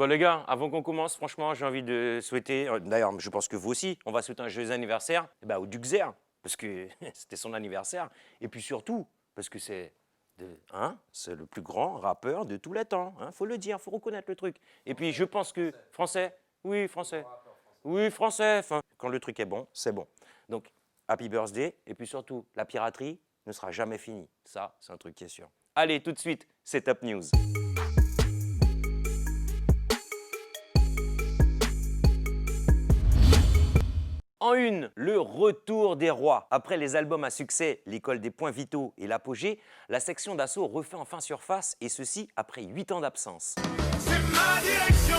Bon les gars, avant qu'on commence, franchement, j'ai envie de souhaiter, d'ailleurs je pense que vous aussi, on va souhaiter un joyeux anniversaire au Duc Zer, parce que c'était son anniversaire, et puis surtout, parce que c'est le plus grand rappeur de tous les temps, faut le dire, faut reconnaître le truc. Et puis je pense que, français, oui français, oui français, enfin, quand le truc est bon, c'est bon. Donc, happy birthday, et puis surtout, la piraterie ne sera jamais finie, ça c'est un truc qui est sûr. Allez, tout de suite, c'est Top News. En une, le retour des rois. Après les albums à succès, l'école des points vitaux et l'apogée, la section d'assaut refait enfin surface et ceci après 8 ans d'absence. C'est ma direction,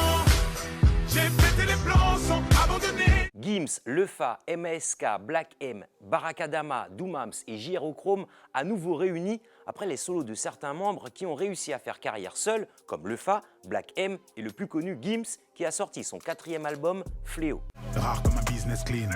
j'ai pété les plans sans abandonner. Gims, Lefa, MASK, Black M, Barakadama, Doomams et Gyrochrome à nouveau réunis après les solos de certains membres qui ont réussi à faire carrière seuls, comme Lefa, Black M et le plus connu Gims qui a sorti son 4e album Fléau. Rare comme un business clean.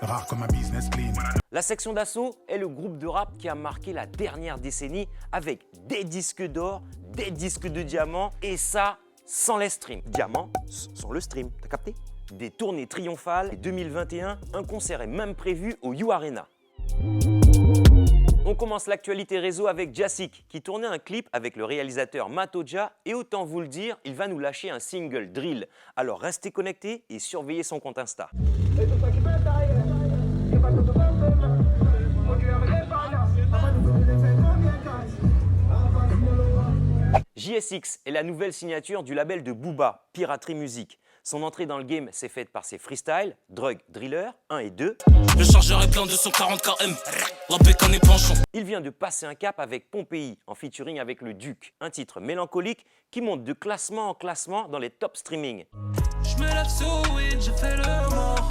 Rare comme un business clean. La section d'assaut est le groupe de rap qui a marqué la dernière décennie avec des disques d'or, des disques de diamant et ça sans les streams. Diamant sans le stream, t'as capté? Des tournées triomphales et 2021, un concert est même prévu au You Arena. On commence l'actualité réseau avec Jassik qui tournait un clip avec le réalisateur Matoja et autant vous le dire, il va nous lâcher un single drill. Alors restez connectés et surveillez son compte Insta. JSX est la nouvelle signature du label de Booba, Piraterie Music. Son entrée dans le game s'est faite par ses freestyles, Drug Driller 1 et 2. Le chargeur est plein de 140 km, la bécane est penchant. Il vient de passer un cap avec Pompéi en featuring avec le Duc, un titre mélancolique qui monte de classement en classement dans les top streaming. Je me lève sous weed, je fais le mort.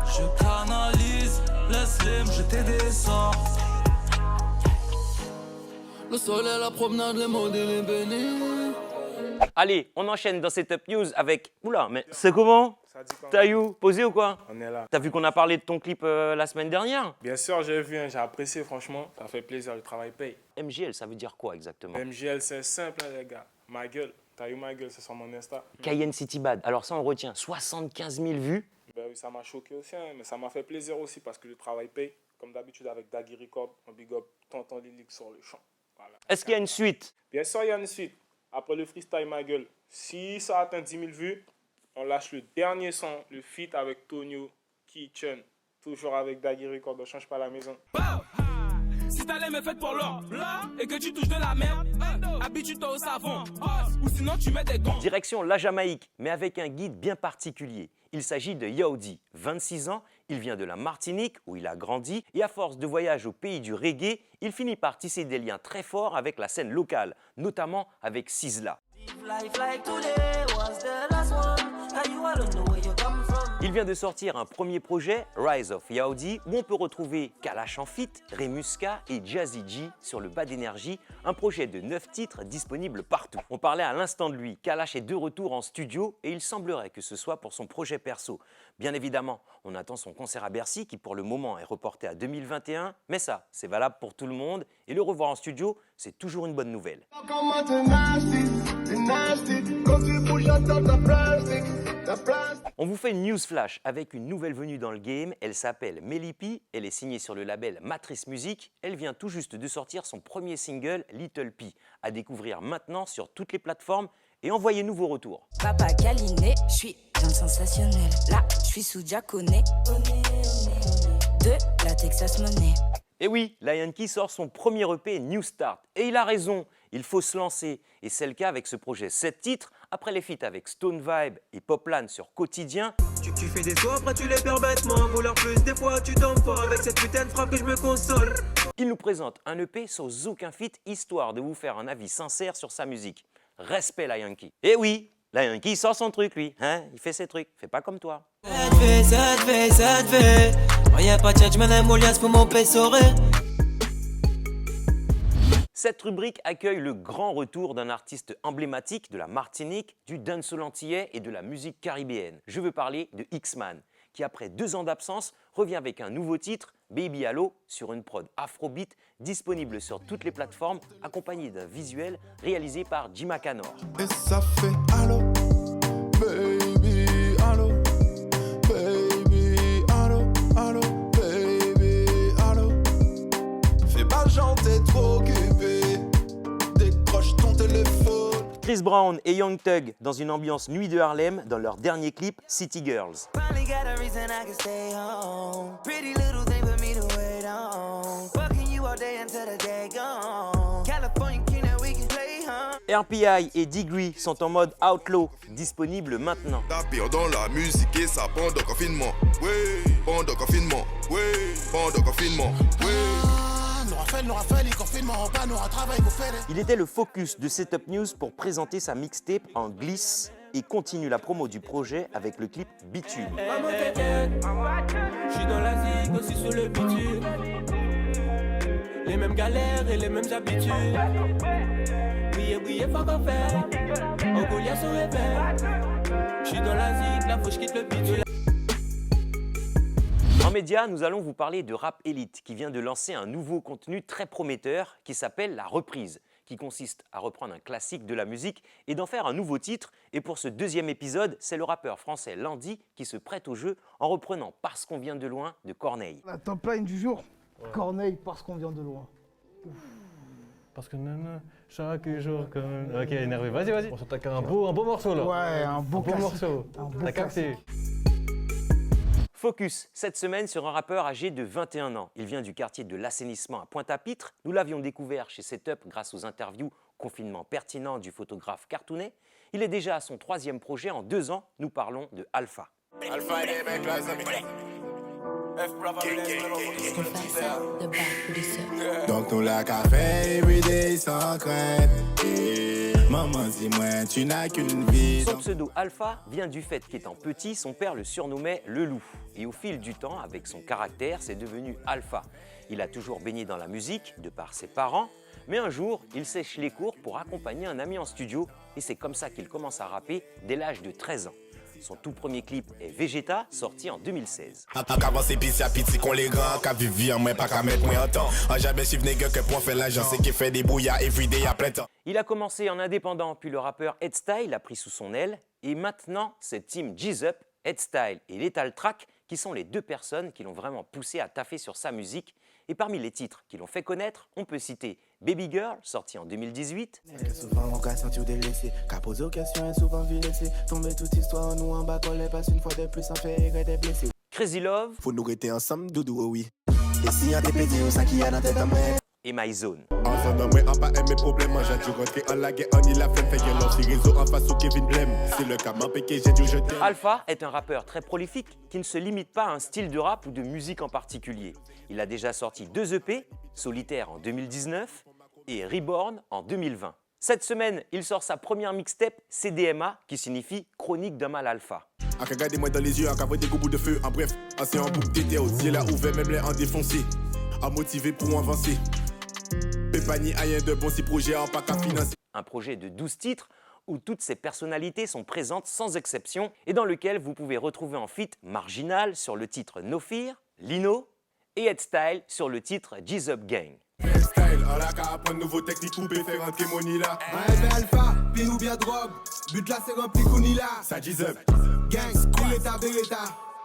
Je canalise, laisse-les me jeter des sorts. Le soleil, la promenade, les modèles, les bénis. Allez, on enchaîne dans ces top news avec... Oula, mais c'est comment? Ça dit quoi? Taillou, posé ou quoi? On est là. T'as vu qu'on a parlé de ton clip la semaine dernière? Bien sûr, j'ai vu, j'ai apprécié, franchement. Ça fait plaisir, le travail paye. MGL, ça veut dire quoi exactement? MGL, c'est simple, les gars. Ma gueule. T'as eu ma gueule, c'est sur mon Insta. Cayenne City Bad. Alors ça, on retient 75 000 vues. Ben oui, ça m'a choqué aussi, mais ça m'a fait plaisir aussi parce que le travail paye. Comme d'habitude avec Daggy Record, on big up Tonton Lilik sur le champ. Voilà. Est-ce qu'il y a une suite? Bien sûr, il y a une suite. Après le freestyle Ma gueule, si ça atteint 10 000 vues, on lâche le dernier son, le feat avec Tonio, Kitchen. Toujours avec Daggy Record, on change pas la maison. Si ta lame est faite pour l'or, et que tu touches de la merde, habitue-toi au savon, ou sinon tu mets des gants. Direction la Jamaïque, mais avec un guide bien particulier. Il s'agit de Yaoudi, 26 ans, il vient de la Martinique où il a grandi et à force de voyage au pays du reggae, il finit par tisser des liens très forts avec la scène locale, notamment avec Sizzla. Il vient de sortir un premier projet, Rise of Yaoudi, où on peut retrouver Kalash en feat, Remuska et Jazzy G sur le bas d'énergie, un projet de 9 titres disponible partout. On parlait à l'instant de lui, Kalash est de retour en studio et il semblerait que ce soit pour son projet perso. Bien évidemment, on attend son concert à Bercy qui pour le moment est reporté à 2021, mais ça, c'est valable pour tout le monde et le revoir en studio, c'est toujours une bonne nouvelle. On vous fait une news flash avec une nouvelle venue dans le game, elle s'appelle Melipi, elle est signée sur le label Matrice Music, elle vient tout juste de sortir son premier single Little P, à découvrir maintenant sur toutes les plateformes et envoyez-nous vos retours. Papa câliné, je suis bien sensationnel. Là, je suis sous Diaconé. De la Texas Money. Et oui, la Yankee sort son premier EP New Start. Et il a raison, il faut se lancer. Et c'est le cas avec ce projet 7 titres, après les feats avec Stone Vibe et Poplan sur Quotidien. Tu fais des sauts, après tu les perds bêtement. Vouloir plus, des fois tu tombes fort avec cette putain de frappe que je me console. Il nous présente un EP sans aucun feat, histoire de vous faire un avis sincère sur sa musique. Respect la Yankee. Et oui, la Yankee sort son truc lui, il fait ses trucs, fait pas comme toi. Ça te fait. Y'a pas de chat, je mène un molias pour mon pessoré. Cette rubrique accueille le grand retour d'un artiste emblématique de la Martinique, du dancehall antillais et de la musique caribéenne. Je veux parler de X-Man, qui après 2 ans d'absence revient avec un nouveau titre, Baby Allo, sur une prod afrobeat disponible sur toutes les plateformes, accompagné d'un visuel réalisé par Jima Canor. Et ça fait allô, Chris Brown et Young Thug dans une ambiance nuit de Harlem dans leur dernier clip City Girls. Finally got a reason I can stay home. Pretty little thing for me to wait on. Fucking you all day until the day gone. California king that we can play, huh? RPI et Degree sont en mode outlaw, disponibles maintenant. La pire dans la musique et ça pendant confinement. Oui, pendant confinement. Oui, pendant confinement. Oui. Il était le focus de Setup News pour présenter sa mixtape en glisse et continue la promo du projet avec le clip Bitume. Je suis dans la zig aussi sur le bitume. Les mêmes galères et les mêmes habitudes. Oui, faut qu'on fait. En Goliath se réveille. Je suis dans la zig, là faut que je quitte le bitume. En média, nous allons vous parler de Rap Elite qui vient de lancer un nouveau contenu très prometteur qui s'appelle La Reprise, qui consiste à reprendre un classique de la musique et d'en faire un nouveau titre. Et pour ce deuxième épisode, c'est le rappeur français Landy qui se prête au jeu en reprenant Parce qu'on vient de loin de Corneille. La top line du jour, Corneille, Parce qu'on vient de loin. Parce que chaque jour comme... Ok, énervé, vas-y. On s'attaque à un beau morceau là. Ouais, un beau morceau. T'as capté. Focus, cette semaine, sur un rappeur âgé de 21 ans. Il vient du quartier de l'Assainissement à Pointe-à-Pitre. Nous l'avions découvert chez Setup grâce aux interviews confinement pertinent du photographe Cartounet. Il est déjà à son 3e projet. En 2 ans, nous parlons de Alpha. Donc ton lac à faire everyday sans crainte. Maman dis-moi, tu n'as qu'une vie. Son pseudo Alpha vient du fait qu'étant petit, son père le surnommait le loup. Et au fil du temps, avec son caractère, c'est devenu Alpha. Il a toujours baigné dans la musique, de par ses parents, mais un jour, il sèche les cours pour accompagner un ami en studio et c'est comme ça qu'il commence à rapper dès l'âge de 13 ans. Son tout premier clip est Vegeta, sorti en 2016. Il a commencé en indépendant, puis le rappeur Headstyle a pris sous son aile, et maintenant c'est Team G-Up, Headstyle et Lethal Track qui sont les 2 personnes qui l'ont vraiment poussé à taffer sur sa musique. Et parmi les titres qui l'ont fait connaître, on peut citer Baby Girl, sorti en 2018. Souvent on casse tu délaissé, qu'à poser aux questions et souvent vu laisser tomber toute histoire, nous en bas collé passe une fois de plus en fait des blessés. Crazy Love. Faut nous rester ensemble, doudou, oui. Et si y'a des pédés ou ça qui a dans tête à moi. Et My Zone. Alpha est un rappeur très prolifique qui ne se limite pas à un style de rap ou de musique en particulier. Il a déjà sorti 2 EP, Solitaire en 2019 et Reborn en 2020. Cette semaine, il sort sa première mixtape CDMA qui signifie Chronique d'un mal alpha. Regardez-moi dans les yeux, à des gros bouts de feu, en bref, assez en boucle d'été, aux yeux là ouvert, même les en défoncé, à motiver pour avancer. Pépani, rien de bon si projet en pas qu'à financer. Un projet de 12 titres où toutes ces personnalités sont présentes sans exception et dans lequel vous pouvez retrouver en feat Marginal sur le titre No Fear, Lino et Headstyle sur le titre G-Up Gang. Headstyle, on a qu'à apprendre nouveau technique pour faire rentrer money là. Alpha, pin ou bien drogue, but là c'est rempli qu'on là. Ça G-Up. Gang, Beretta,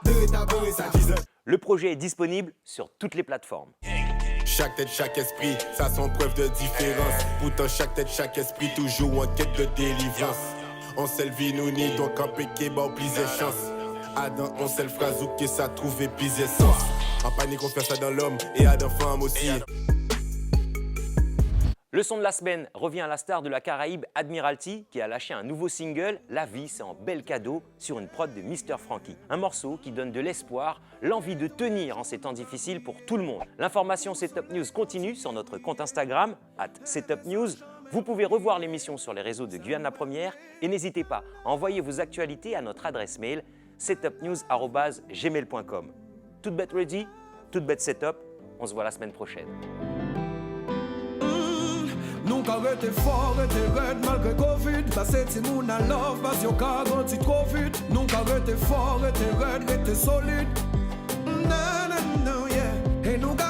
Beretta, ça G-Up. Le projet est disponible sur toutes les plateformes. Chaque tête, chaque esprit, ça sont preuve de différence. Pourtant chaque tête, chaque esprit, toujours en quête de délivrance. On seul vie nous nie, donc en péché, bah plus de chance. Adam, on seul phrase ou que ça trouve plus de sens. En panique, on fait ça dans l'homme et à dans femme aussi. Le son de la semaine revient à la star de la Caraïbe Admiralty qui a lâché un nouveau single, La vie c'est un bel cadeau, sur une prod de Mr. Frankie. Un morceau qui donne de l'espoir, l'envie de tenir en ces temps difficiles pour tout le monde. L'information Setup News continue sur notre compte Instagram, @setupnews. Vous pouvez revoir l'émission sur les réseaux de Guyane la Première et n'hésitez pas à envoyer vos actualités à notre adresse mail setupnews@gmail.com. Toute bête ready, toute bête setup, on se voit la semaine prochaine. Nunca rete fort, rete red malgré Covid. Ça c'est Timoun à love, parce yo ka ganti trop vite. Nunca rete fort, rete red, rete solide. No, yeah. Hey, nunca